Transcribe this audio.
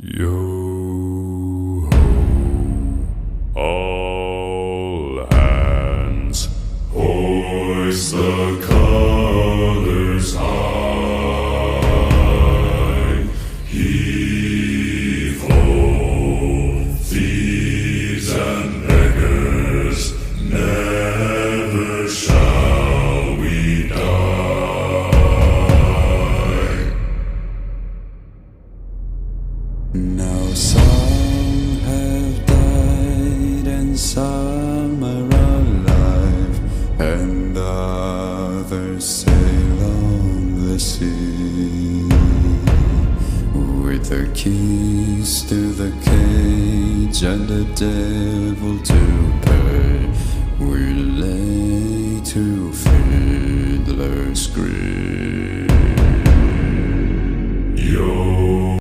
Yo ho, all hands, hoist the colors high. Heave ho, thieves and beggars, never shall we die. Now some have died and some are alive, and others sail on the sea with the keys to the cage and the devil to pay. We lay to fiddler's grave.